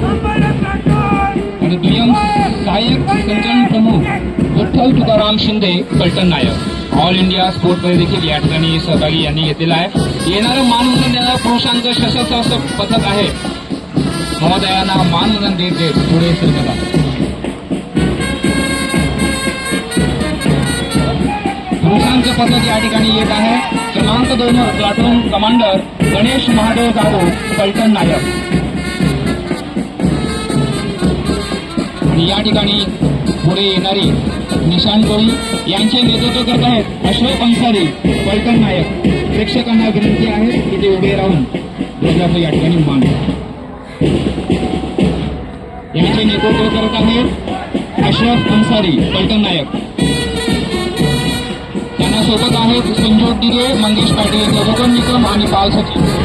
आणि दुय्यम सहाय्यक संचलन प्रमुख विठ्ठल तुकाराम शिंदे पलटण नायक. ऑल इंडिया स्पोर्टमध्ये देखील या ठिकाणी सहभागी यांनी घेतलेला आहे. येणारं मानवंदन देणारं पुरुषांचं सशस्त्र असं पथक आहे. महोदयांना मानवंदन देत पुढे सरकत आहे. पुरुषांचं पथक या ठिकाणी येत आहे. क्रमांक 2 प्लाटून कमांडर गणेश महादेव जाधव पलटण नायक. आणि या ठिकाणी पुढे येणारी निशान टोळी यांचे नेतृत्व करत आहेत अशोक अन्सारी पलटण नायक. प्रेक्षकांना विनंती आहे की ते उभे राहून ध्वजाचं या ठिकाणी मान यांचे नेतृत्व करत आहेत अशोक अन्सारी पलटण नायक. त्यांना सोबत आहेत संजोग दिगे, मंगेश पाटील, रघुकर निकम आणि पाल सचिव.